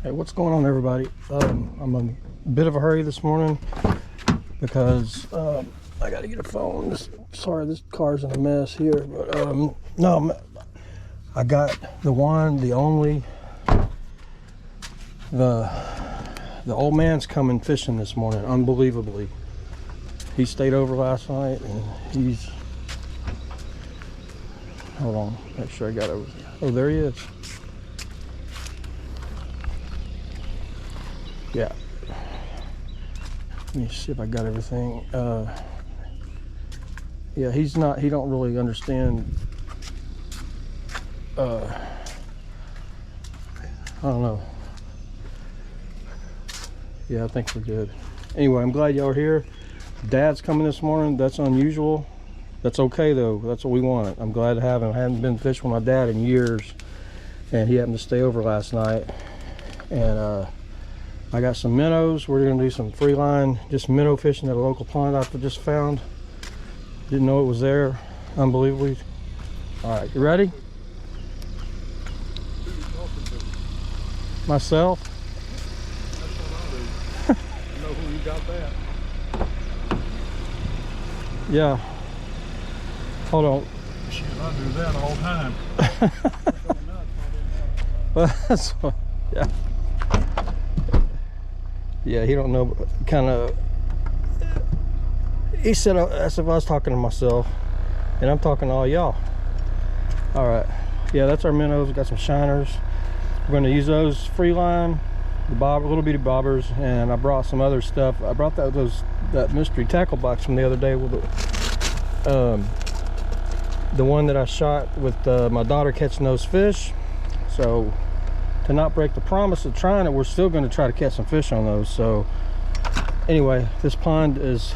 Hey, what's going on, everybody? I'm in a bit of a hurry this morning because I got to get a phone. Sorry, this car's in a mess here, but no, I got the one, the only. The old man's coming fishing this morning, unbelievably. He stayed over last night, and he's. Hold on, make sure I got over. Oh, there he is. Yeah. Let me see if I got everything. Yeah, he don't really understand. I don't know. Yeah, I think we're good. Anyway, I'm glad y'all are here. Dad's coming this morning. That's unusual. That's okay though. That's what we want. I'm glad to have him. I hadn't been fishing with my dad in years, and he happened to stay over last night. And I got some minnows. We're gonna do some free line, just minnow fishing at a local pond I just found. Didn't know it was there. Unbelievably. All right, you ready? Myself. That's what I do. You know who you got that? Yeah. Hold on. Shit, I do that all the time. Well, that's what, yeah. Yeah, he don't know. Kind of. He said as if I was talking to myself, and I'm talking to all y'all. All right. Yeah, that's our minnows. We got some shiners. We're going to use those free line, the little bitty bobbers, and I brought some other stuff. I brought that mystery tackle box from the other day with the one that I shot with my daughter catching those fish. So to not break the promise of trying it, we're still going to try to catch some fish on those. So anyway, this pond is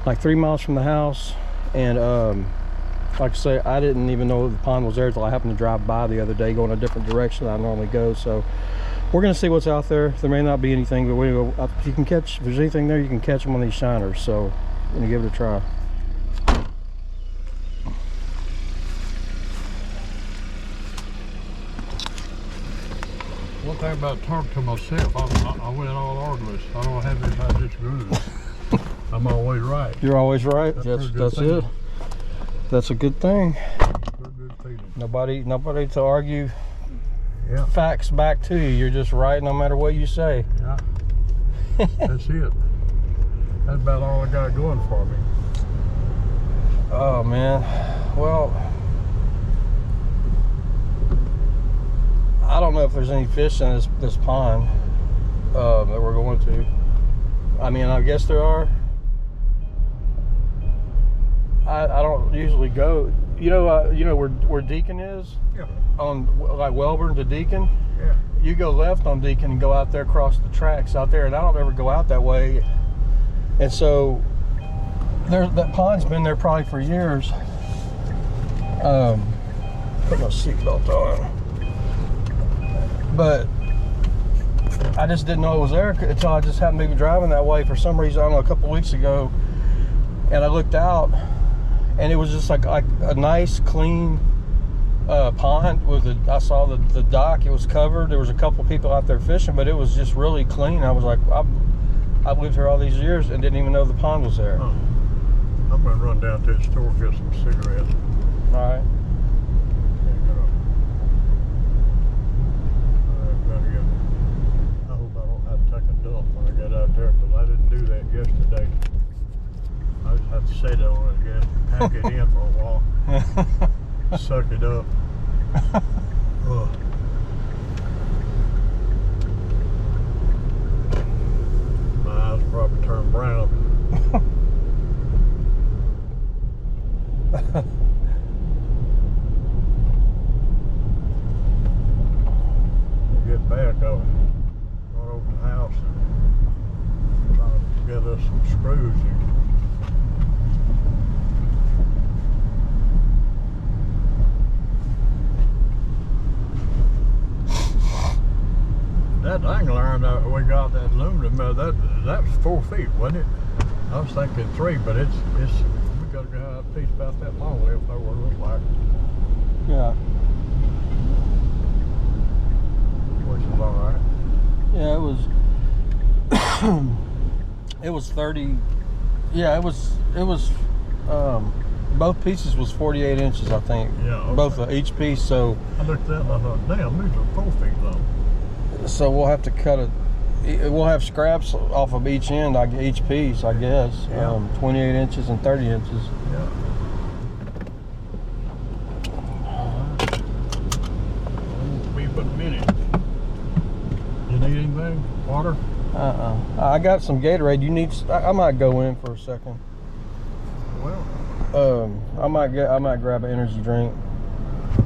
like 3 miles from the house, and like I say, I didn't even know the pond was there until I happened to drive by the other day going a different direction than I normally go. So we're going to see what's out there. There may not be anything, but if you can catch, if there's anything there, you can catch them on these shiners. So I'm going to give it a try. One thing about talking to myself, I win all arguments. I don't have anybody disagree with me. I'm always right. You're always right. That's it. That's a good thing. Good feeling. Nobody to argue Yeah. facts back to you. You're just right no matter what you say. Yeah. That's it. That's about all I got going for me. Oh man, well, I don't know if there's any fish in this pond that we're going to. I mean, I guess there are. I don't usually go. You know where Deacon is? Yeah. On like Welborn to Deacon. Yeah. You go left on Deacon and go out there across the tracks out there, and I don't ever go out that way. And so that pond's been there probably for years. Put my seatbelt on. But I just didn't know it was there until I just happened to be driving that way for some reason. I don't know, a couple weeks ago, and I looked out, and it was just like a nice, clean pond with I saw the dock. It was covered. There was a couple people out there fishing, but it was just really clean. I was like, I've lived here all these years and didn't even know the pond was there. Oh. I'm gonna run down to the store and get some cigarettes. All right. I hope I don't have to take a dump when I get out there, because I didn't do that yesterday. I just have to sit on it again, pack it in for a while, suck it up. Ugh. My eyes probably turned brown. Get back, I'll run over to the house and try to get us some screws. That angler iron that we got, that aluminum, that was 4 feet, wasn't it? I was thinking 3, but it's we got a piece about that long left. Know what it looks like. Yeah. Which was all right. Yeah, it was. It was 30. Yeah, it was. Both pieces was 48 inches, I think. Yeah. Okay. Both each piece. So. I looked at that and I thought, damn, these are 4 feet long. So we'll have to cut it. We'll have scraps off of each end, each piece, I guess. Yeah. 28 inches and 30 inches. Yeah. Won't be but a minute. You need anything? Water? I got some Gatorade. You need? I might go in for a second. Well. I might grab an energy drink. Okay.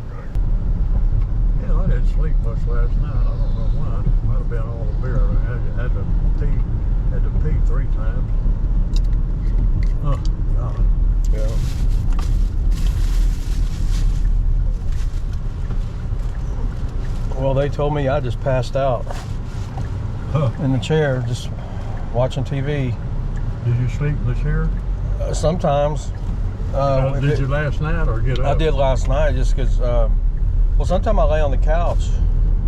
Yeah, I didn't sleep much last night. I don't know why. It might have been all the beer. I had to pee 3 times. Oh God. Yeah. Well, they told me I just passed out in the chair, just watching TV. Did you sleep in the chair? Sometimes. Did you last night or get up? I did last night just because, well, sometimes I lay on the couch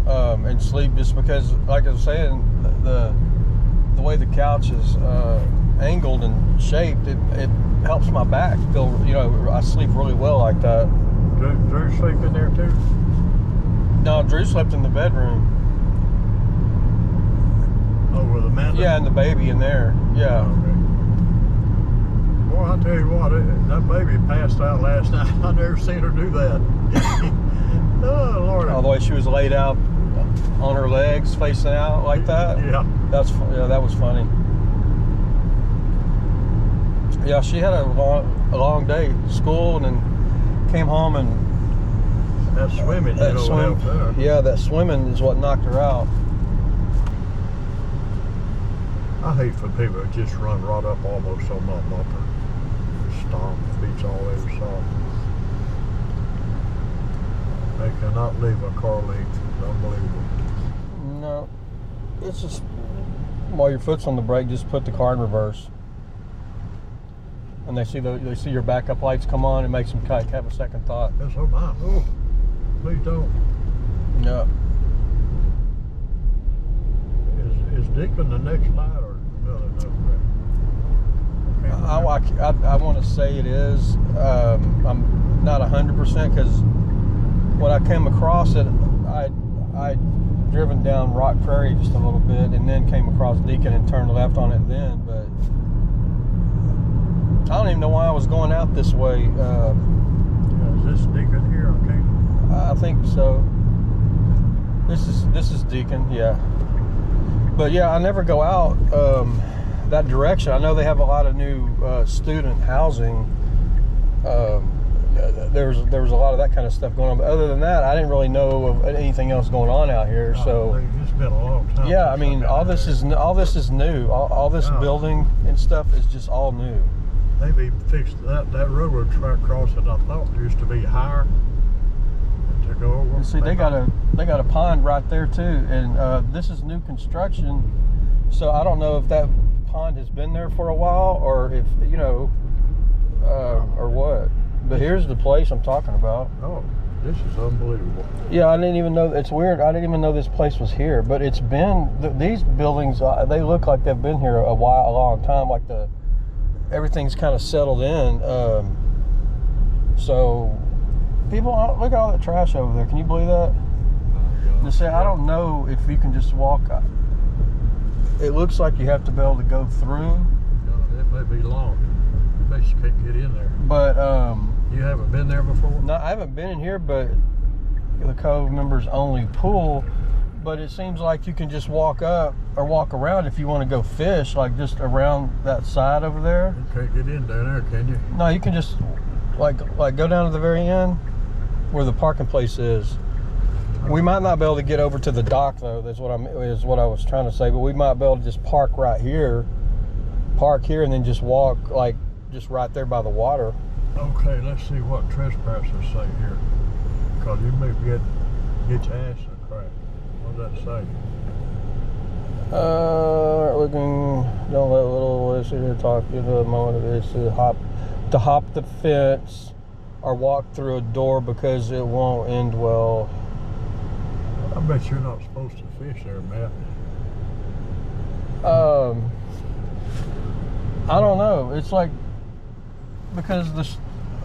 and sleep just because, like I was saying, the way the couch is angled and shaped, it helps my back feel, I sleep really well like that. Drew sleep in there too? No, Drew slept in the bedroom. Oh, with Amanda? Yeah, and the baby in there. Yeah. Okay. Boy, I tell you what, that baby passed out last night. I never seen her do that. Oh, Lord. All the way she was laid out on her legs, facing out like that. Yeah. That was funny. Yeah, she had a long day at school and then came home and that swimming, helped her. Yeah, that swimming is what knocked her out. I hate for people that just run right up almost on my bumper. Stomp, feet's all over soft. They cannot leave a car leak. It's unbelievable. No, it's just while your foot's on the brake, just put the car in reverse. And they see your backup lights come on, it makes them have a second thought. That's so mine. Oh, please don't. Yeah. Is Deacon the next light or no? I want to say it is. I'm not 100% because when I came across it, I'd driven down Rock Prairie just a little bit and then came across Deacon and turned left on it then. But I don't even know why I was going out this way. Yeah, is this Deacon here? Okay. I think so. This is Deacon, yeah. But yeah, I never go out that direction. I know they have a lot of new student housing. There was a lot of that kind of stuff going on. But other than that, I didn't really know of anything else going on out here. So it's been a long time. yeah, I mean, all this is new. All this building and stuff is just all new. Maybe fixed that railroad track crossing. I thought used to be higher to go over. And see, they got a pond right there too, and this is new construction. So I don't know if that pond has been there for a while, or if or what. But here's the place I'm talking about. Oh, this is unbelievable. Yeah, I didn't even know. It's weird. I didn't even know this place was here. But it's been these buildings. They look like they've been here a long time. Like everything's kind of settled in. So people look at all that trash over there. Can you believe that? Just say I don't know if you can just walk. It looks like you have to be able to go through. It may be long. You basically can't get in there. But you haven't been there before? No, I haven't been in here, but the Cove members only pool. But it seems like you can just walk up or walk around if you want to go fish, like just around that side over there. You can't get in down there, can you? No, you can just like go down to the very end where the parking place is. We might not be able to get over to the dock though. That's what I was trying to say. But we might be able to just park here, and then just walk just right there by the water. Okay, let's see what trespassers say here. Because you may get your ass a crack. What does that say? Looking, don't let little boys sit here talk to the moment of this to hop the fence or walk through a door because it won't end well. I bet you're not supposed to fish there, Matt. I don't know. It's like, because this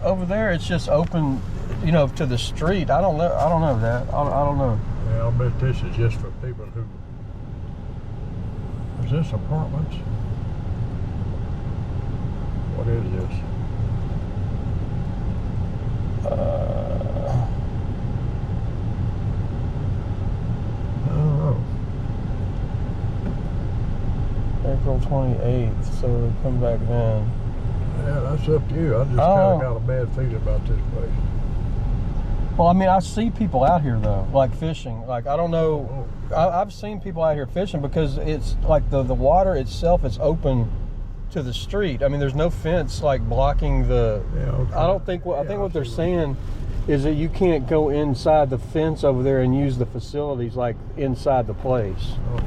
over there it's just open, you know, to the street. I don't know that. I don't know. Yeah, I'll bet this is just for people who... Is this apartments? What is this? I don't know. April 28th, so they come back then. Yeah, that's up to you. I just kind of got a bad feeling about this place. Well, I mean, I see people out here though, like fishing. Like, I don't know. I've seen people out here fishing because it's like the water itself is open to the street. I mean, there's no fence like blocking the. Yeah, okay. I don't think. I think what they're saying is that you can't go inside the fence over there and use the facilities like inside the place. Oh, okay.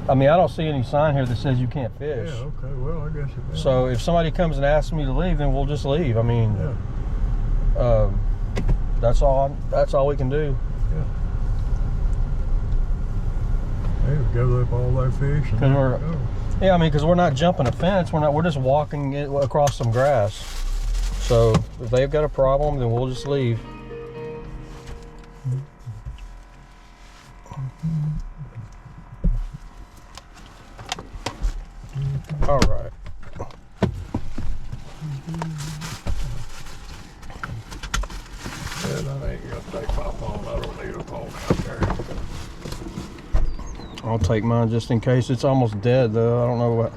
I mean, I don't see any sign here that says you can't fish. Yeah, okay. Well, I guess it is. So if somebody comes and asks me to leave, then we'll just leave. I mean, yeah. That's all we can do. Yeah. Hey, we gather up all that fish and Cause there we go. Yeah, I mean, because we're not jumping a fence. We're just walking across some grass. So if they've got a problem, then we'll just leave. All right. Yeah, I ain't gonna take my phone. I don't need a phone out there. I'll take mine just in case. It's almost dead though. I don't know what.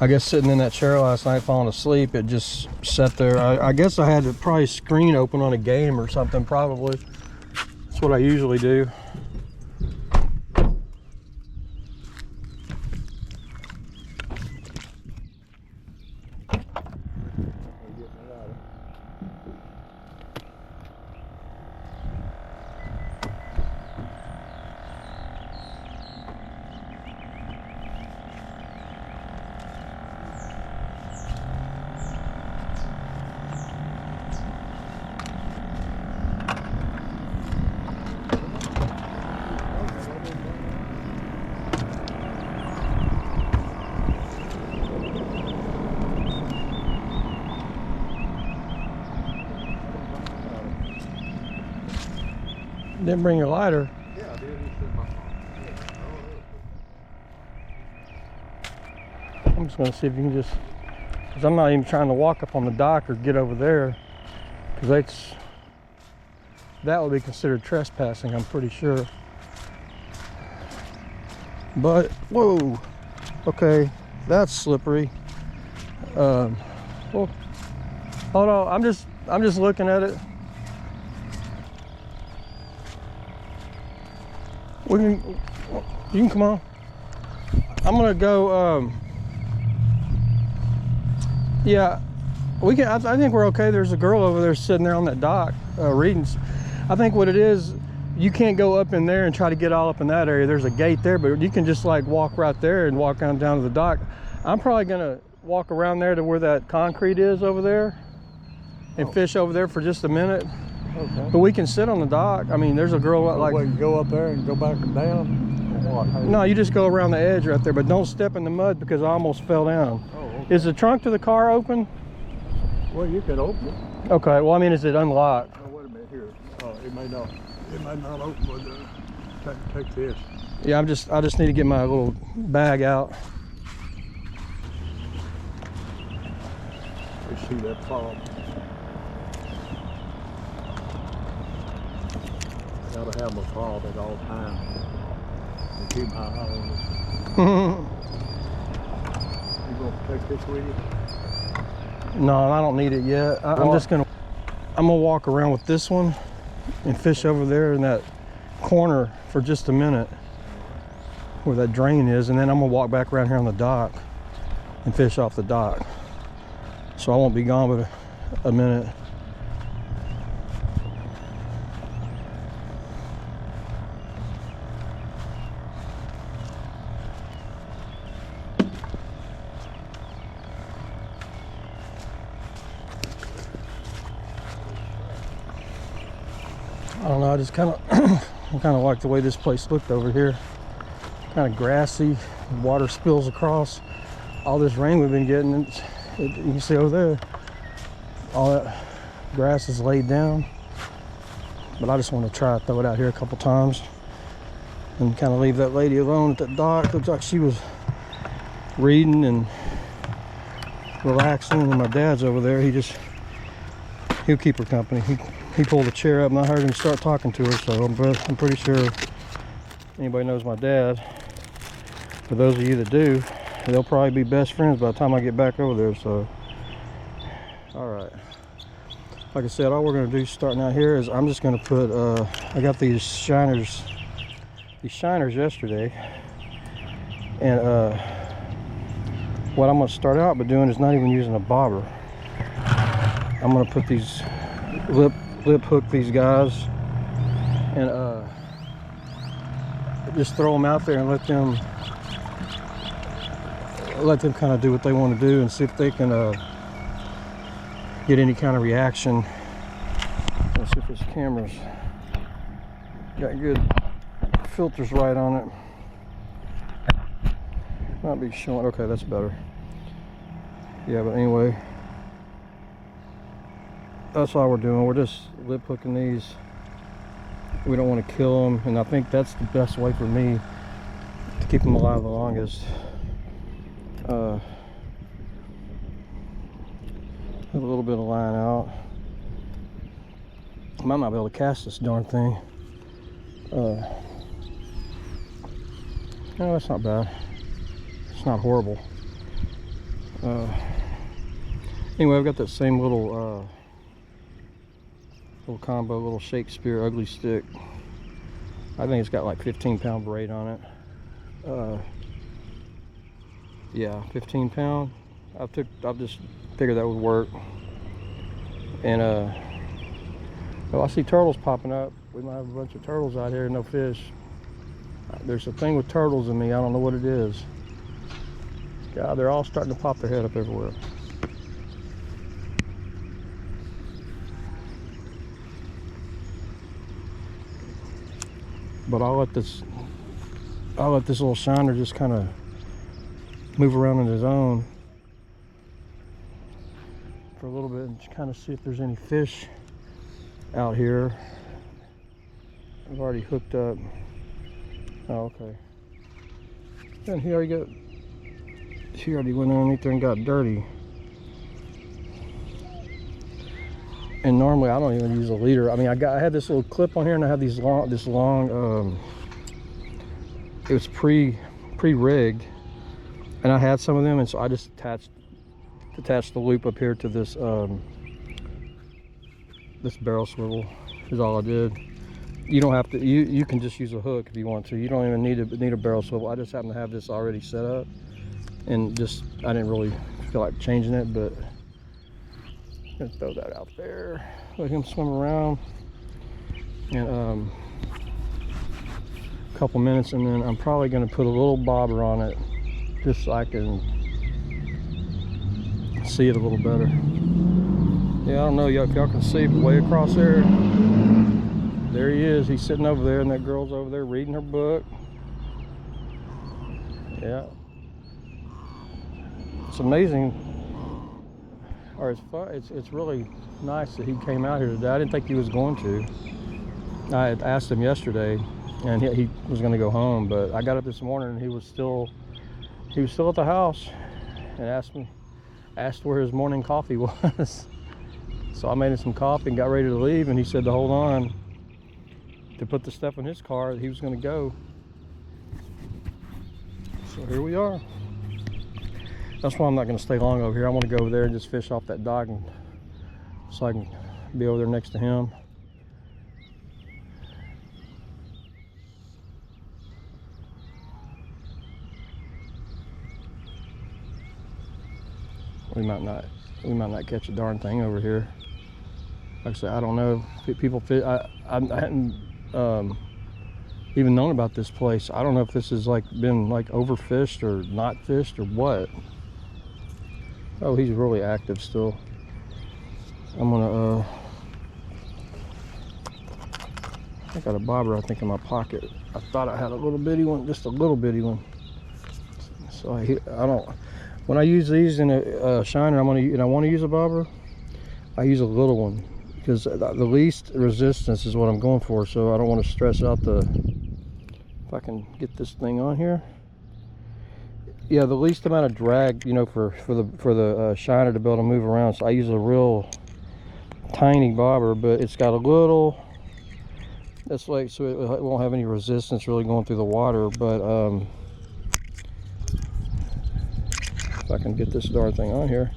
I guess sitting in that chair last night falling asleep, it just sat there. I guess I had to probably screen open on a game or something probably. That's what I usually do. Didn't bring your lighter. Yeah, I did. It's in my phone. I'm just gonna see if you can just, because I'm not even trying to walk up on the dock or get over there, because that would be considered trespassing, I'm pretty sure. But whoa, okay, that's slippery. Well, hold on, I'm just looking at it. You can come on. I'm gonna go. Yeah, we can. I think we're okay. There's a girl over there sitting there on that dock reading. I think what it is, you can't go up in there and try to get all up in that area. There's a gate there, but you can just like walk right there and walk down to the dock. I'm probably gonna walk around there to where that concrete is over there and fish over there for just a minute. Okay. But we can sit on the dock. I mean, there's a girl like. We can go up there and go back and down. Or what? No, you just go around the edge right there, but don't step in the mud because I almost fell down. Oh, okay. Is the trunk to the car open? Well, you can open it. Okay. Well, I mean, is it unlocked? Oh, wait a minute here. It may not open, but take this. Yeah, I just need to get my little bag out. You see that fob? Gotta have my fob at all times. And keep my eye on it. You gonna take this with you? No, I don't need it yet. I'm gonna walk around with this one and fish over there in that corner for just a minute where that drain is, and then I'm gonna walk back around here on the dock and fish off the dock. So I won't be gone but a minute. I don't know, I just kind of I kind of like the way this place looked over here. Kind of grassy, water spills across. All this rain we've been getting, you can see over there, all that grass is laid down. But I just want to try to throw it out here a couple times and kind of leave that lady alone at the dock. Looks like she was reading and relaxing, and my dad's over there. He'll keep her company. He pulled a chair up and I heard him start talking to her, so I'm pretty sure if anybody knows my dad, for those of you that do, they'll probably be best friends by the time I get back over there. So all right, like I said, all we're going to do starting out here is I'm just going to put I got these shiners yesterday, and what I'm going to start out by doing is not even using a bobber. I'm going to put these lip hook these guys and just throw them out there and let them kind of do what they want to do and see if they can get any kind of reaction. Let's see if this camera's got good filters right on it. Might be showing. Okay, that's better. Yeah, but anyway, that's all we're doing. We're just lip hooking these. We don't want to kill them, and I think that's the best way for me to keep them alive the longest. Have a little bit of line out. I might not be able to cast this darn thing. No, that's not bad. It's not horrible. Anyway, I've got that same little combo, little Shakespeare ugly stick. I think it's got like 15-pound braid on it. Yeah, 15 pound. I just figured that would work. And well, I see turtles popping up. We might have a bunch of turtles out here and no fish. There's a thing with turtles in me. I don't know what it is. God, they're all starting to pop their head up everywhere. But I'll let this little shiner just kind of move around on his own for a little bit and just kind of see if there's any fish out here. I've already hooked up. Oh, okay. And he already went underneath there and got dirty. And normally I don't even use a leader. I mean, I had this little clip on here, and I have this long. It was pre-rigged, and I had some of them, and so I just attached the loop up here to this this barrel swivel. Is all I did. You don't have to. You can just use a hook if you want to. You don't even need a barrel swivel. I just happen to have this already set up, and I didn't really feel like changing it, but I'm gonna throw that out there. Let him swim around, and a couple minutes, and then I'm probably gonna put a little bobber on it, just so I can see it a little better. Yeah, I don't know if y'all can see, but way across there he is. He's sitting over there, and that girl's over there reading her book. Yeah, it's amazing, or it's fun. It's really nice that he came out here today. I didn't think he was going to. I had asked him yesterday, and he was going to go home, but I got up this morning and he was still at the house, and asked where his morning coffee was. So I made him some coffee and got ready to leave, and he said to hold on to put the stuff in his car that he was going to go. So here we are. That's why I'm not going to stay long over here. I want to go over there and just fish off that dock, and so I can be over there next to him. We might not catch a darn thing over here. Like I said, I don't know. People fish. I hadn't even known about this place. I don't know if this has been overfished or not fished or what. Oh, he's really active still. I'm gonna I got a bobber, I think, in my pocket. I thought I had a little bitty one, just a little bitty one. So I don't. When I use these in a shiner, I want to use a bobber. I use a little one because the least resistance is what I'm going for. So I don't want to stress out the. If I can get this thing on here. Yeah, the least amount of drag, you know, for the shiner to be able to move around. So I use a real tiny bobber, but it's got a little. That's like, so it won't have any resistance really going through the water. But if I can get this darn thing on here,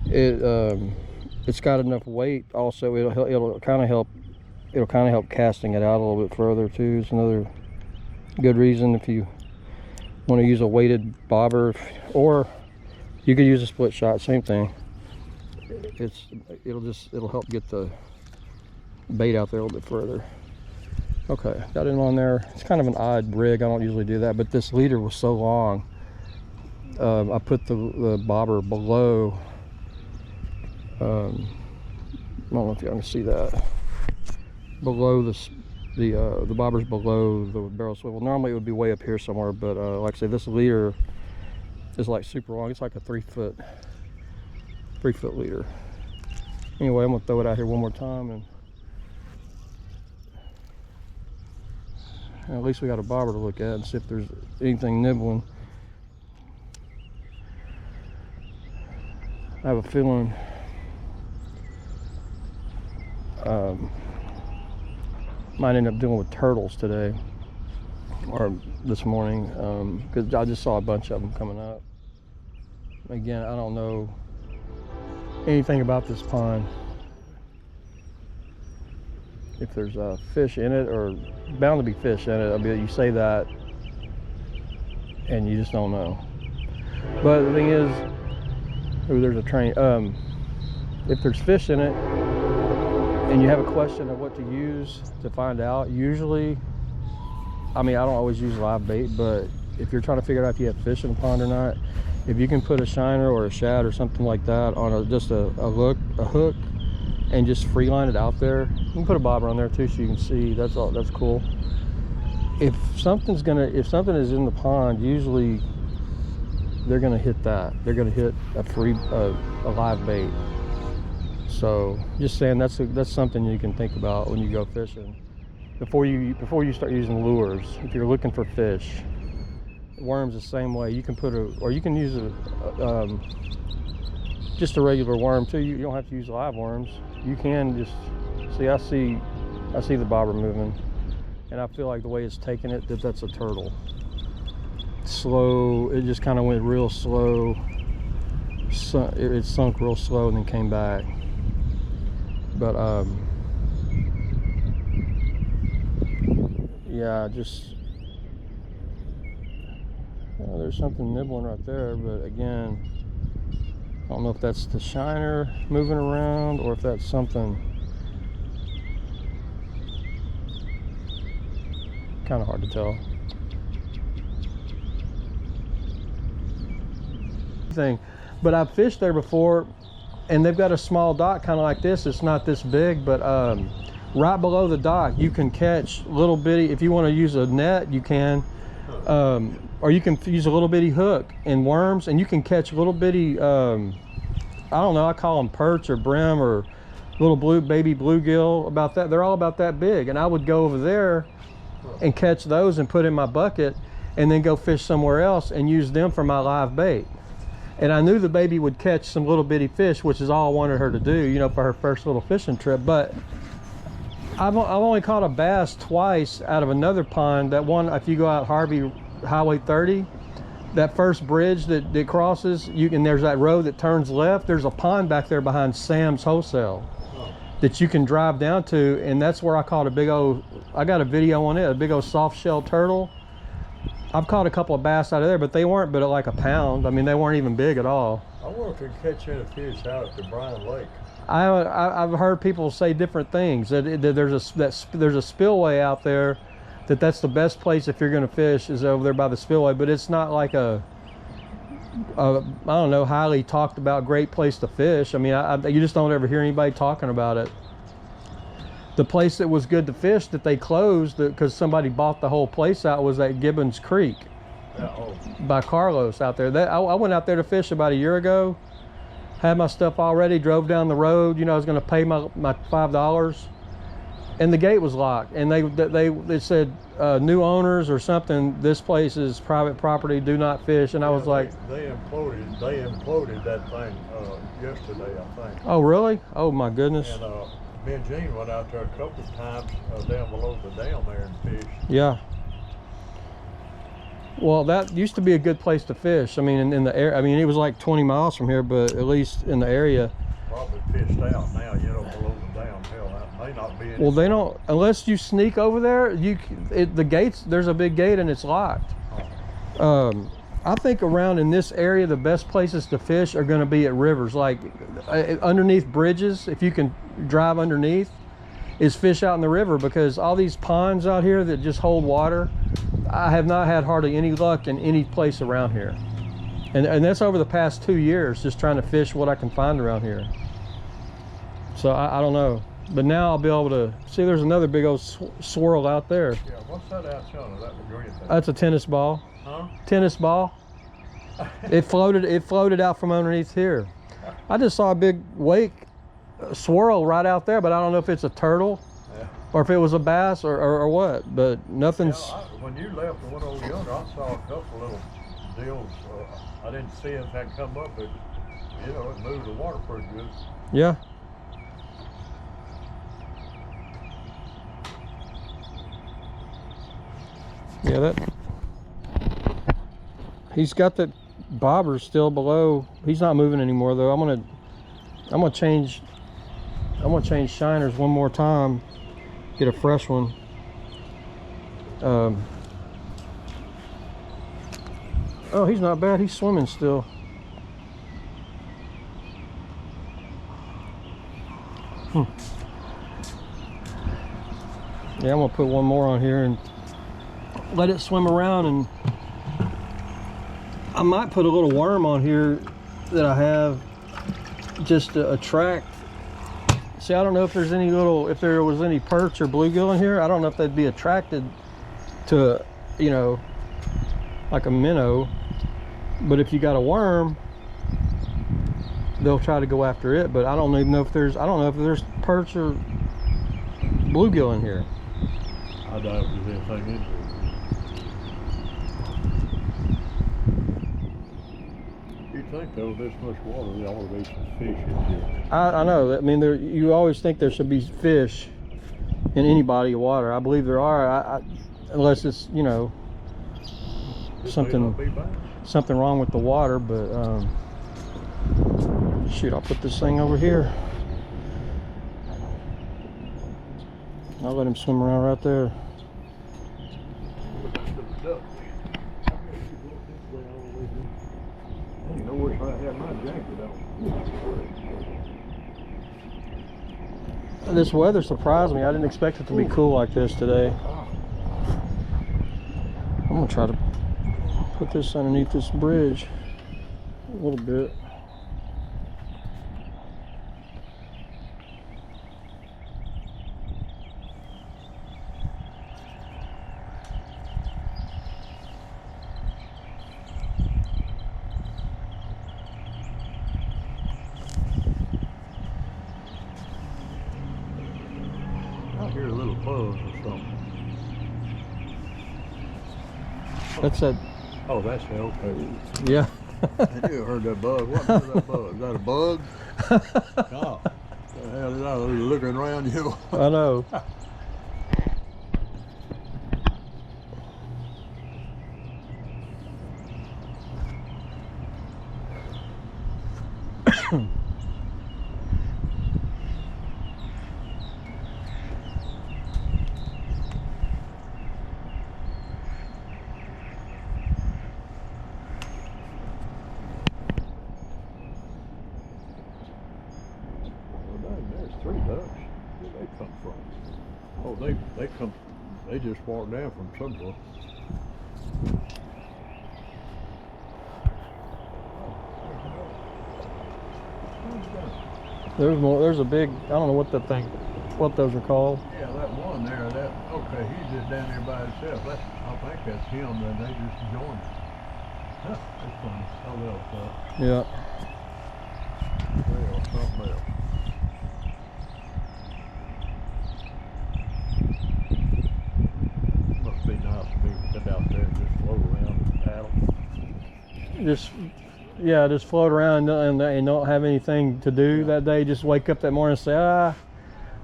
it's got enough weight. Also, it'll kind of help casting it out a little bit further too. It's another good reason if you want to use a weighted bobber, or you could use a split shot, same thing. It'll help get the bait out there a little bit further. Okay, got it on there. It's kind of an odd rig. I don't usually do that, but this leader was so long. I put the bobber below. I don't know if y'all can see that. Below the bobber's below the barrel swivel. Normally it would be way up here somewhere, but like I say, this leader is like super long. It's like a 3 foot leader. Anyway, I'm gonna throw it out here one more time, and at least we got a bobber to look at and see if there's anything nibbling. I have a feeling might end up dealing with turtles today or this morning, because I just saw a bunch of them coming up. Again, I don't know anything about this pond, if there's a fish in it, or bound to be fish in it. I mean, you say that and you just don't know. But the thing is, oh, there's a train. If there's fish in it and you have a question of what to use to find out, usually, I mean, I don't always use live bait, but if you're trying to figure out if you have fish in the pond or not, if you can put a shiner or a shad or something like that on just a hook and just free line it out there. You can put a bobber on there too, so you can see. That's cool. If something is in the pond, usually they're gonna hit that. They're gonna hit a live bait. So just saying, that's something you can think about when you go fishing before you start using lures. If you're looking for fish, worms the same way. You can you can use just a regular worm too. You don't have to use live worms. You can just see. I see the bobber moving, and I feel like the way it's taking it, that's a turtle. Slow. It just kind of went real slow. It sunk real slow and then came back. But yeah, just there's something nibbling right there. But again, I don't know if that's the shiner moving around or if that's something. Kind of hard to tell. But I've fished there before, and they've got a small dock kind of like this. It's not this big, but right below the dock you can catch little bitty. If you want to use a net, you can, or you can use a little bitty hook and worms, and you can catch little bitty, I don't know, I call them perch or brim or little baby bluegill. About that, they're all about that big, and I would go over there and catch those and put in my bucket, and then go fish somewhere else and use them for my live bait. And I knew the baby would catch some little bitty fish, which is all I wanted her to do, you know, for her first little fishing trip. But I've only caught a bass twice out of another pond. That one, if you go out Harvey Highway 30, that first bridge that crosses, and there's that road that turns left, there's a pond back there behind Sam's Wholesale that you can drive down to, and that's where I caught a big old, I got a video on it, a big old soft shell turtle. I've caught a couple of bass out of there, but they weren't but like a pound. I mean, they weren't even big at all. I wonder if we could catch any fish out at the Bryan Lake. I've heard people say different things. That there's a spillway out there. That's the best place if you're going to fish, is over there by the spillway. But it's not like a I don't know, highly talked about great place to fish. I mean, you just don't ever hear anybody talking about it. The place that was good to fish that they closed because somebody bought the whole place out was at Gibbons Creek by Carlos out there. I went out there to fish about a year ago, had my stuff all ready, drove down the road. You know, I was going to pay my $5, and the gate was locked. And they said new owners or something. This place is private property. Do not fish. And I was like, they imploded that thing yesterday, I think. oh really? Oh my goodness. And me and Gene went out there a couple of times down below the dam there and fished. Yeah. Well, that used to be a good place to fish. I mean, in the air. I mean, it was like 20 miles from here, but at least in the area. Probably fished out now, you know, below the dam. Hell, that may not be. Well, they don't unless you sneak over there. The gates. There's a big gate and it's locked. I think around in this area, the best places to fish are going to be at rivers, like underneath bridges. If you can drive underneath, is fish out in the river, because all these ponds out here that just hold water, I have not had hardly any luck in any place around here. And that's over the past 2 years, just trying to fish what I can find around here. So I don't know. But now I'll be able to see there's another big old swirl out there. Yeah, what's that out yonder? That green thing? That's a tennis ball. Huh? Tennis ball. It floated out from underneath here. I just saw a big wake swirl right out there, but I don't know if it's a turtle or if it was a bass or what, but nothing's. Yeah, when you left and went over yonder, I saw a couple little deals. I didn't see anything come up, but you know, it moved the water pretty good. Yeah. Yeah, that he's got that bobber still below. He's not moving anymore though. I'm gonna change shiners one more time, get a fresh one. Oh, he's not bad. He's swimming still. Yeah, I'm gonna put one more on here and let it swim around, and I might put a little worm on here that I have just to attract. See, I don't know if there's any if there was any perch or bluegill in here. I don't know if they'd be attracted to, you know, like a minnow. But if you got a worm, they'll try to go after it. But I don't even know if there's perch or bluegill in here. I doubt there's anything in there. You think though, this much water, there ought to be some fish in here. I know. I mean, you always think there should be fish in any body of water. I believe there are, unless it's, you know, something wrong with the water. But shoot, I'll put this thing over here. I'll let him swim around right there. I wish I had my jacket on. This weather surprised me. I didn't expect it to be cool like this today. I'm gonna try to put this underneath this bridge a little bit. I hear little buzz or something. That's that. Oh, that's the okay. Yeah. I knew I heard that buzz. What was that buzz? Is that a bug? Oh, the hell is that? They're looking around you. I know. There's 3 ducks. Where they come from? Oh, they come. They just walked down from somewhere. There's more. There's a big. I don't know what that thing. what those are called. Yeah, that one there, okay, he's just down there by himself. I think that's him, and they just joined. Huh, that's funny. Oh, well, Yeah. well, something else. Must be nice to be able to get out there and just float around and paddle. Just float around and don't have anything to do that day. Just wake up that morning and say, I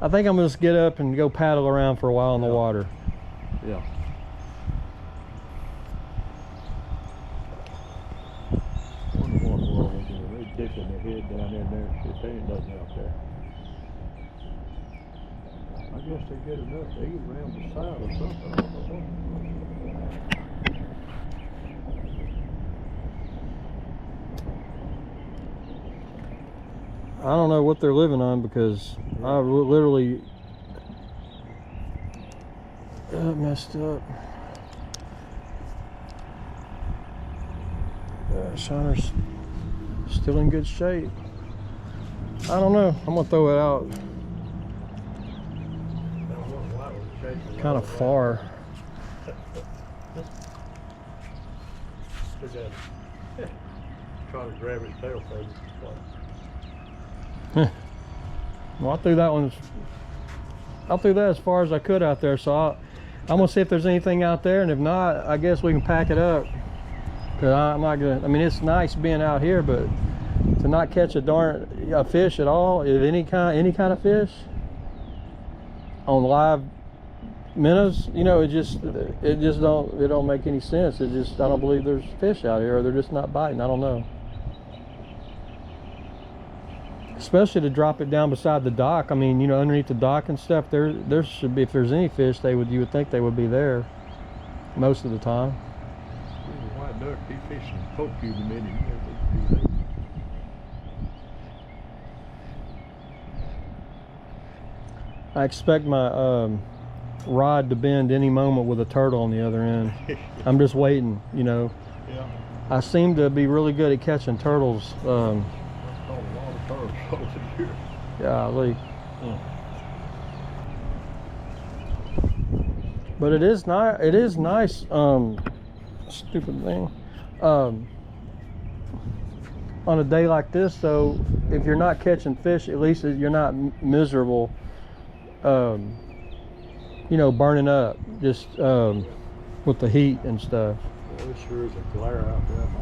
think I'm gonna just get up and go paddle around for a while in the water. Yeah. Wonder what world is it? They're dipping their head down in there. Shit, they ain't nothing out there. I guess they get enough to eat around the side or something. I don't know. I don't know what they're living on because I literally messed up. Shiner's still in good shape. I don't know. I'm gonna throw it out kind of far. Trying to grab his tail feathers. Well, I threw that as far as I could out there, so I'm gonna see if there's anything out there, and if not, I guess we can pack it up. Cause I'm not gonna. I mean, it's nice being out here, but to not catch a fish at all, if any kind of fish on live minnows, you know, it don't make any sense. I don't believe there's fish out here, or they're just not biting. I don't know. Especially to drop it down beside the dock. I mean, you know, underneath the dock and stuff, there should be, if there's any fish, you would think they would be there most of the time. White duck, he fishing poke you in a minute. I expect my rod to bend any moment with a turtle on the other end. I'm just waiting, you know. Yeah. I seem to be really good at catching turtles. Golly. But it is nice. Stupid thing. On a day like this, though, if you're not catching fish, at least you're not miserable. You know, burning up just with the heat and stuff. Well, it sure is a glare out there, my lord.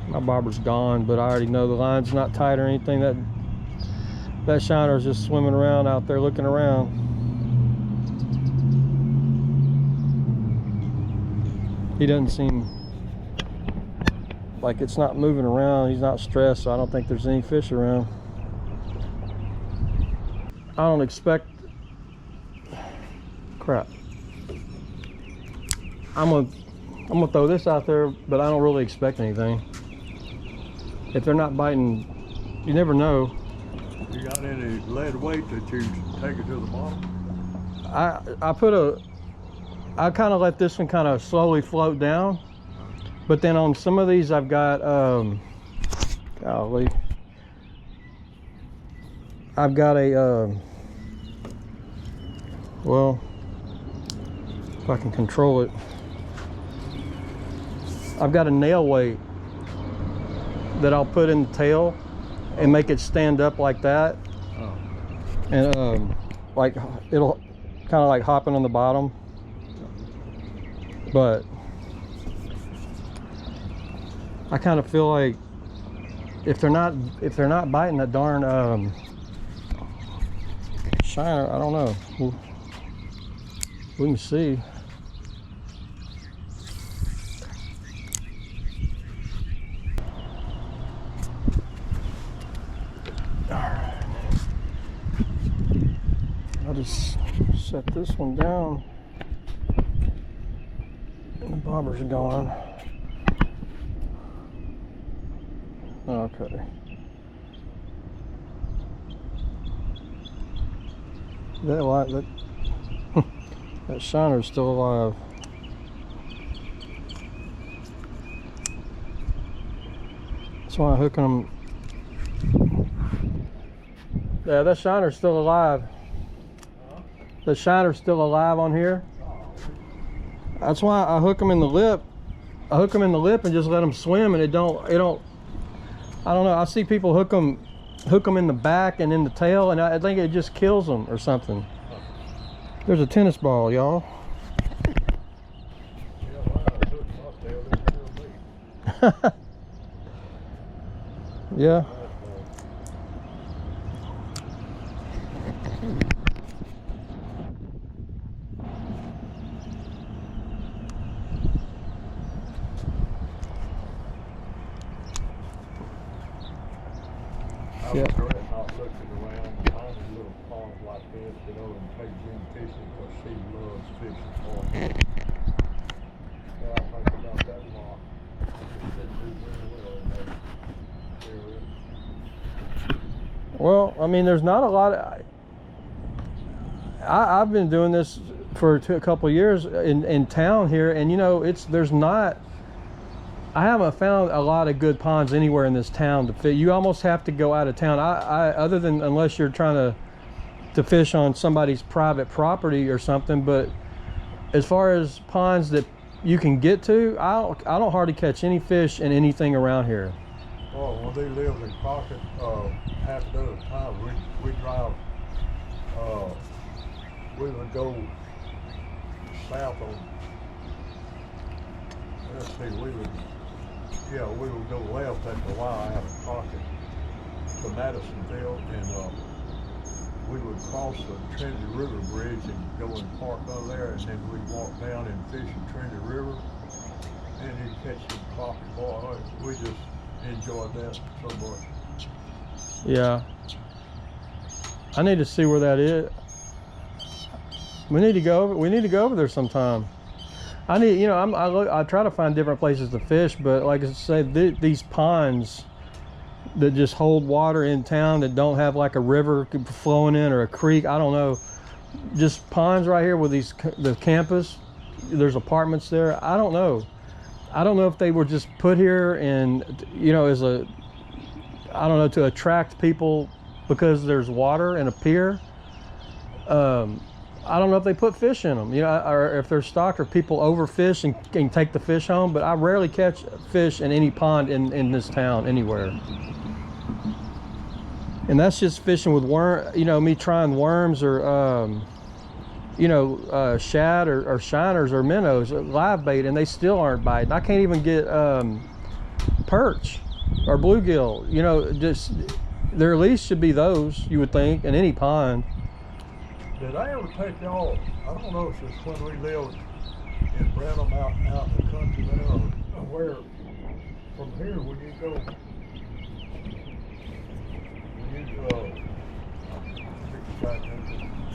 My bobber's gone, but I already know the line's not tight or anything. That shiner's just swimming around out there looking around. He doesn't seem like it's not moving around. He's not stressed, so I don't think there's any fish around. I don't expect crap. I'm gonna throw this out there, but I don't really expect anything. If they're not biting, you never know. You got any lead weight that you take it to the bottom? I kind of let this one kind of slowly float down, but then on some of these I've got golly, I've got a well, if I can control it, I've got a nail weight that I'll put in the tail and make it stand up like that. Oh. And like it'll kind of like hopping on the bottom, but I kind of feel like if they're not biting that darn shiner, I don't know. We can see. I'll just set this one down. And the bobber's gone. Okay. That shiner's still alive. That's why I'm hooking them Yeah, that shiner's still alive. The shiner's still alive on here. That's why I hook them in the lip. I hook them in the lip and just let them swim, and it don't. I don't know. I see people hook them in the back and in the tail, and I think it just kills them or something. There's a tennis ball, y'all. Yeah. I was great not looking around, finding little ponds like this, you know, and take Jim fishing because she loves fishing for me. Yeah, I think about that a lot. Just didn't do very well in that area. Well, I mean, there's not a lot of. I've been doing this for a couple of years in town here, and you know, there's not. I haven't found a lot of good ponds anywhere in this town to fish. You almost have to go out of town. Other than unless you're trying to fish on somebody's private property or something. But as far as ponds that you can get to, I don't hardly catch any fish in anything around here. Oh, when they lived in Crockett, half a dozen times we drive. We would go south on. Let's see, we would go left at the Y out of Crockett to Madisonville, and we would cross the Trinity River Bridge and go and park over there, and then we'd walk down and fish in Trinity River, and you'd catch some Crockett. Boy, we just enjoyed that so much. Yeah. I need to see where that is. We need to go over there sometime. I try to find different places to fish, but like I said, these ponds that just hold water in town that don't have like a river flowing in or a creek, I don't know, just ponds right here with the campus, there's apartments there. I don't know if they were just put here and, you know, as to attract people because there's water and a pier. I don't know if they put fish in them, you know, or if they're stocked or people overfish and take the fish home, but I rarely catch fish in any pond in this town anywhere. And that's just fishing with me trying worms or, shad or shiners or minnows, live bait, and they still aren't biting. I can't even get perch or bluegill, you know, just there at least should be those, you would think, in any pond. Did I ever take y'all, I don't know if it's when we lived in Brenham out in the country there, or where, from here, when you go,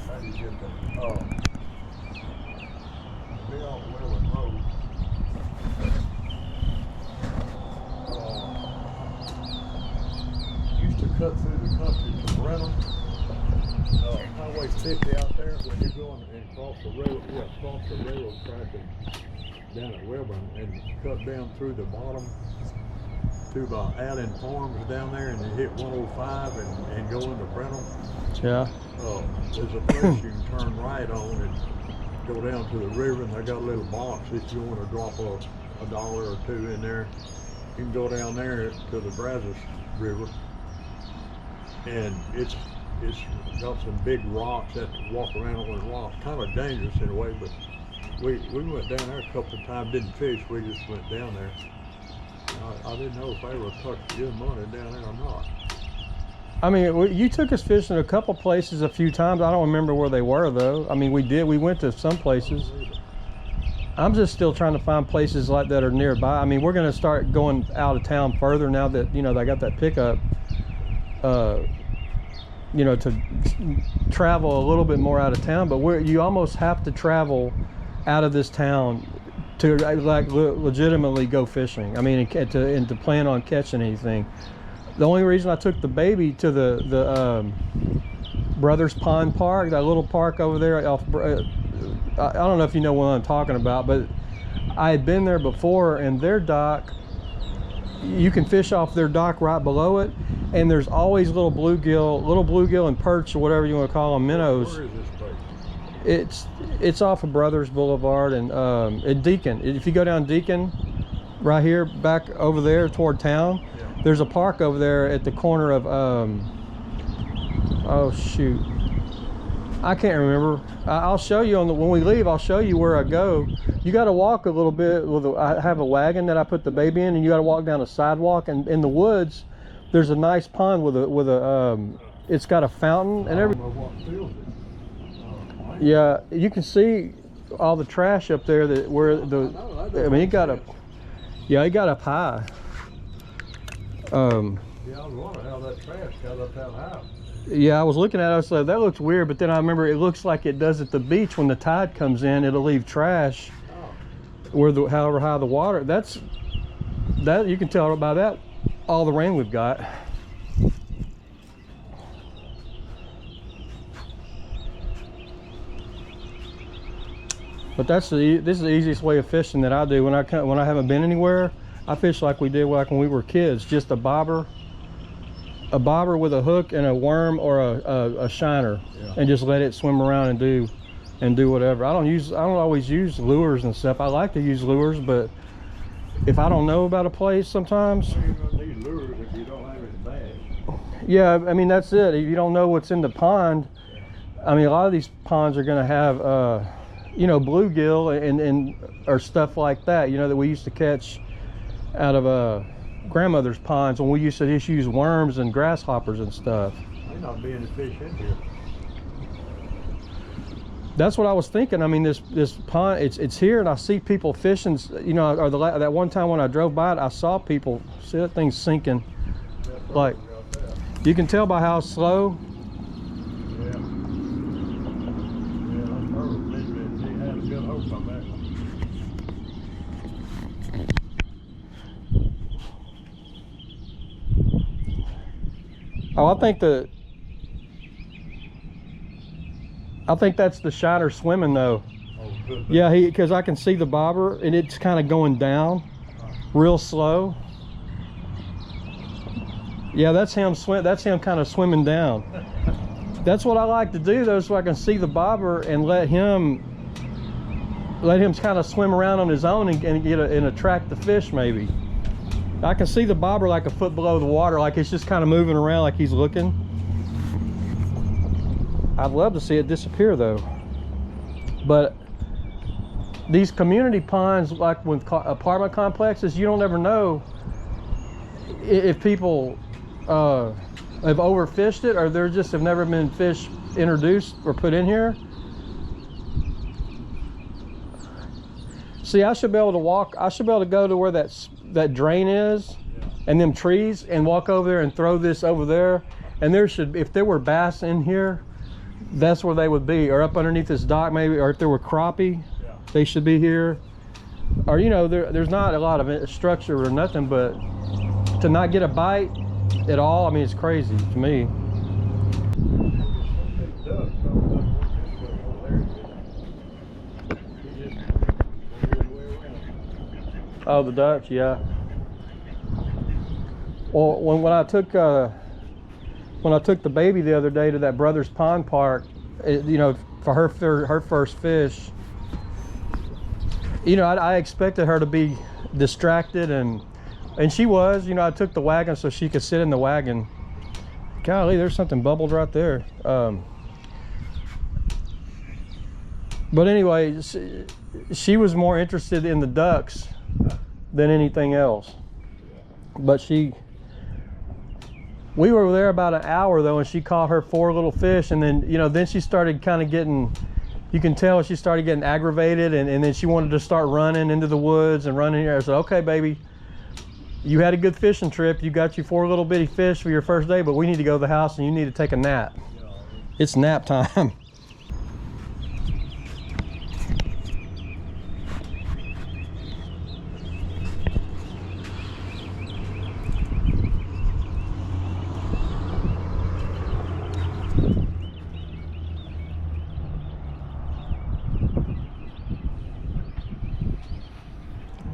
how do you get there? Be on Wheeling Road. Used to cut through the country to Brenham. Highway 50 out there when you're going and cross the railroad track and down at Wilburn and cut down through the bottom to Allen Farms down there, and then hit 105 and go into Brenham. Yeah. There's a place you can turn right on and go down to the river, and they got a little box if you want to drop a $1 or $2 in there. You can go down there to the Brazos River, and it's got some big rocks that walk around on the rocks. Kind of dangerous in a way, but we went down there a couple of times, didn't fish, we just went down there. I didn't know if they were touching good money down there or not. I mean, you took us fishing a couple places a few times. I don't remember where they were though. I mean, we went to some places. I'm just still trying to find places like that are nearby. I mean, we're going to start going out of town further now that, you know, they got that pickup, you know, to travel a little bit more out of town, but you almost have to travel out of this town to like legitimately go fishing. I mean, and to plan on catching anything. The only reason I took the baby to the Brothers Pond Park, that little park over there off, I don't know if you know what I'm talking about, but I had been there before, and their dock, you can fish off their dock right below it, and there's always little bluegill and perch or whatever you want to call them, minnows. Where is this place? It's off of Brothers Boulevard and at Deacon. If you go down Deacon, right here, back over there toward town, Yeah. there's a park over there at the corner of oh shoot, I can't remember. I'll show you when we leave. I'll show you where I go. You got to walk a little bit. I have a wagon that I put the baby in, and you got to walk down a sidewalk. And in the woods, there's a nice pond with a it's got a fountain and everything. What field is it? Yeah, you can see all the trash up there. He got up high. Yeah, I was wondering how that trash got up that high. Yeah, I was looking at it, I was like, that looks weird, but then I remember it looks like it does at the beach when the tide comes in. It'll leave trash where however high the water. That you can tell by that all the rain we've got. But this is the easiest way of fishing that I do when I haven't been anywhere. I fish like we did like when we were kids, just a bobber with a hook and a worm or a shiner, Yeah. and just let it swim around and do whatever. I don't always use lures and stuff. I like to use lures, but if I don't know about a place sometimes. You're gonna need lures if you don't have any bags. Yeah, I mean that's it. If you don't know what's in the pond, I mean a lot of these ponds are gonna have you know, bluegill and or stuff like that, you know, that we used to catch out of grandmother's ponds when we used to just use worms and grasshoppers and stuff. May not be any fish in here. That's what I was thinking. I mean, this pond, it's here, and I see people fishing. You know, or that one time when I drove by it, I saw people. See that thing sinking. Like, you can tell by how slow. Yeah. Yeah, I'm nervous. They had a good hope on that one. Oh, I think that's the shiner swimming though. Oh, good. Yeah, because I can see the bobber and it's kind of going down real slow. Yeah, that's him kind of swimming down. That's what I like to do though, so I can see the bobber and let him kind of swim around on his own and attract the fish maybe. I can see the bobber like a foot below the water, like it's just kind of moving around like he's looking. I'd love to see it disappear though. But these community ponds, like with apartment complexes, you don't ever know if people have overfished it or there just have never been fish introduced or put in here. See, I should be able to go to where that drain is, Yeah. and them trees, and walk over there and throw this over there. And if there were bass in here, that's where they would be, or up underneath this dock maybe, or if there were crappie, Yeah. they should be here. Or you know, there's not a lot of structure or nothing, but to not get a bite at all, I mean, it's crazy to me. Oh, the ducks, yeah. Well, when I took the baby the other day to that Brothers Pond Park, you know, for her first fish, you know, I expected her to be distracted, and she was. You know, I took the wagon so she could sit in the wagon. Golly, there's something bubbled right there. But anyway, she was more interested in the ducks than anything else. But we were there about an hour though, and she caught her 4 little fish, and then, you know, then she started kind of getting, you can tell she started getting aggravated, and then she wanted to start running into the woods and running here. I said, okay, baby, you had a good fishing trip. You got you 4 little bitty fish for your first day, but we need to go to the house and you need to take a nap. It's nap time.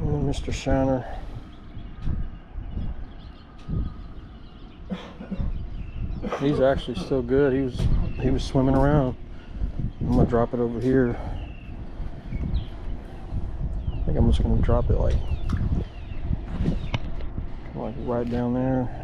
Mr. Shiner. He's actually still good. He was swimming around. I'm gonna drop it over here. I think I'm just gonna drop it like right down there.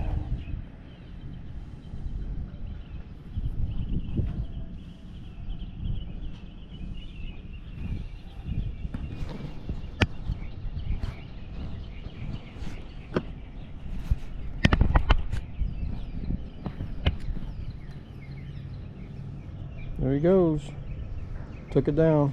There he goes. Took it down.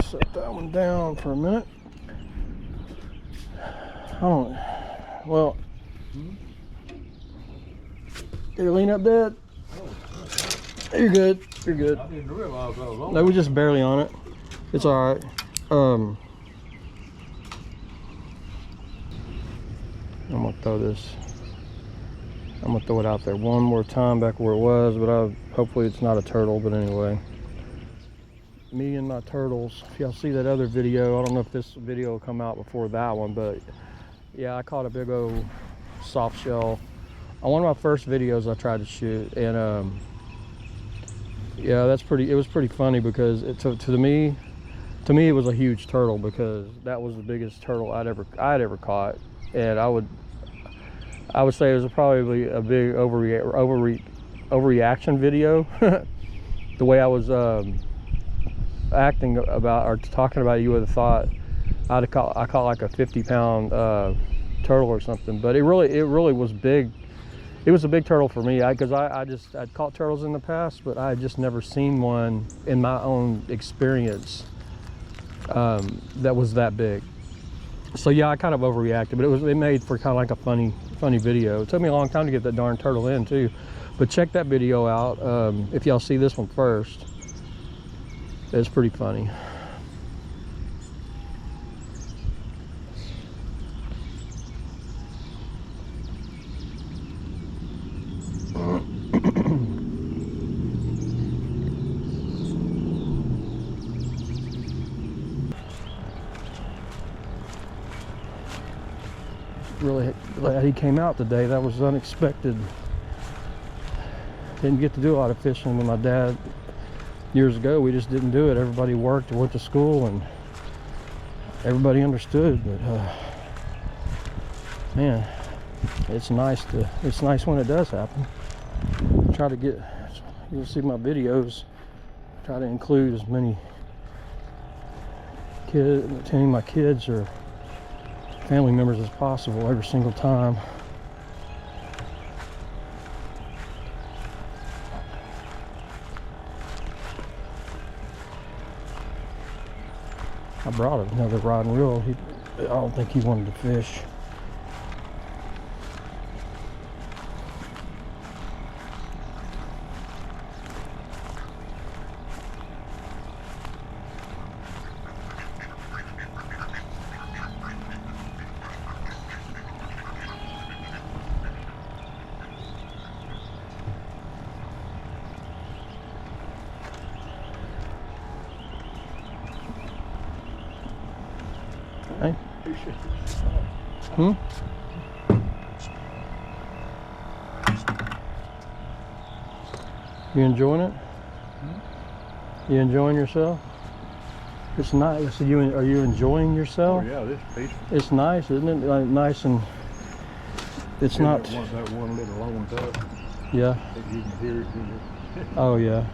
Set that one down for a minute. Well, here, lean up, Dad. You're good. You're good. I didn't realize I was on. No, we're just barely on it. It's all right. I'm gonna throw this. I'm gonna throw it out there one more time back where it was, but hopefully it's not a turtle. But anyway. Me and my turtles. If y'all see that other video, I don't know if this video will come out before that one, but yeah, I caught a big old soft shell on one of my first videos I tried to shoot, and yeah, it was pretty funny because to me it was a huge turtle, because that was the biggest turtle I'd ever caught, and I would say it was probably a big overreaction video. The way I was acting about or talking about it, you would have thought I caught like a 50-pound turtle or something, but it really was big. It was a big turtle for me, because I'd caught turtles in the past, but I had just never seen one in my own experience that was that big. So yeah, I kind of overreacted, but it made for kind of like a funny video. It took me a long time to get that darn turtle in too, but check that video out if y'all see this one first. It's pretty funny. Really glad he came out today. That was unexpected. Didn't get to do a lot of fishing with my dad years ago. We just didn't do it. Everybody worked and went to school, and everybody understood. But man, it's nice when it does happen. Try to get, you'll see my videos, try to include as many any of my kids or family members as possible every single time. I brought another rod and reel. I don't think he wanted to fish. Hey. You enjoying it? You enjoying yourself? It's nice. I said, are you enjoying yourself? Oh yeah, this is peaceful. It's nice, isn't it? Like nice, and it's not. That one little lone duck. Yeah. You can hear it. Oh yeah.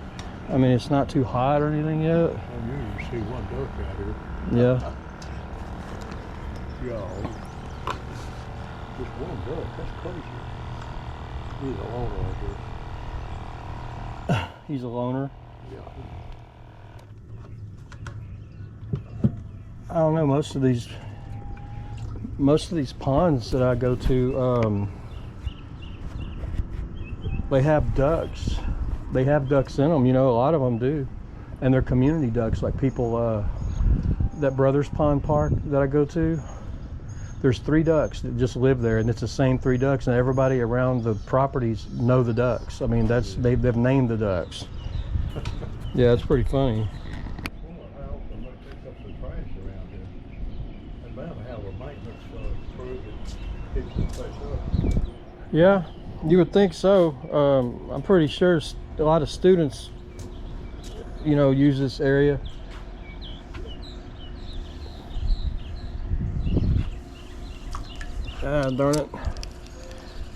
I mean, it's not too hot or anything yet. I usually see one duck out here. Yeah. Yeah. Just one duck. That's crazy. He's a loner, I guess. He's a loner. Yeah. I don't know, most of these ponds that I go to, they have ducks. They have ducks in them, you know, a lot of them do. And they're community ducks, like people, that Brothers Pond Park that I go to, there's 3 ducks that just live there, and it's the same 3 ducks, and everybody around the properties know the ducks. I mean, they've named the ducks. Yeah, it's pretty funny. How often they pick up the trash around here? They better have a maintenance crew that picks this place up. Yeah, you would think so. I'm pretty sure a lot of students, you know, use this area. Ah, darn it.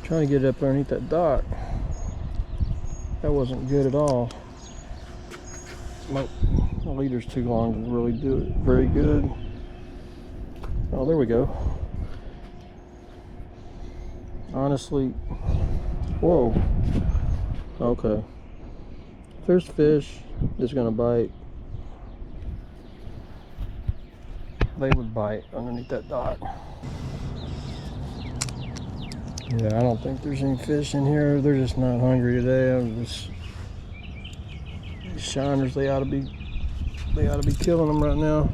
Trying to get up underneath that dock. That wasn't good at all. My leader's too long to really do it very good. Oh, there we go. Honestly, whoa. Okay. If there's fish that's gonna bite, they would bite underneath that dock. Yeah, I don't think there's any fish in here. They're just not hungry today. These shiners, they ought to be killing them right now.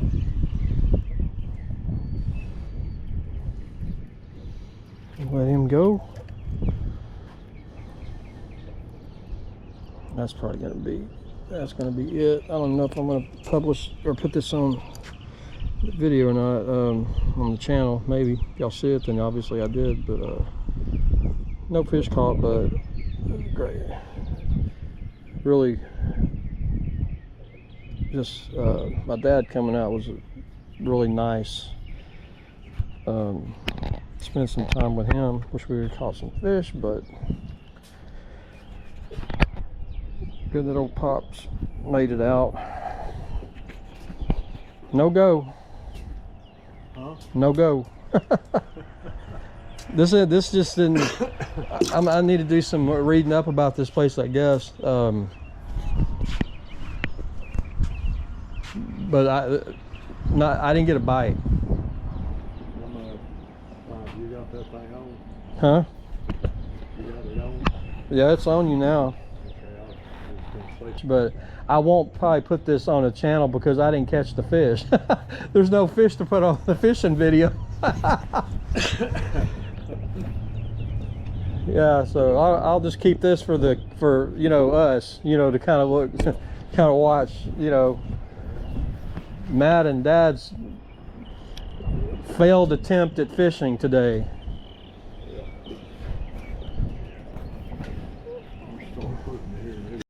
Let him go. That's gonna be it. I don't know if I'm gonna publish or put this on video or not, on the channel. Maybe if y'all see it, then obviously I did, but no fish caught, but great. Really, just my dad coming out was really nice. Spent some time with him. Wish we would have caught some fish, but good that old Pops made it out. No go. Huh? No go. This just didn't. I need to do some more reading up about this place, I guess. But I didn't get a bite. You got that thing on? Huh? You got it on? Yeah, it's on you now. Okay, But I won't probably put this on a channel because I didn't catch the fish. There's no fish to put on the fishing video. Yeah, so I'll just keep this for you know, us, you know, to kind of look, kind of watch, you know, Matt and Dad's failed attempt at fishing today.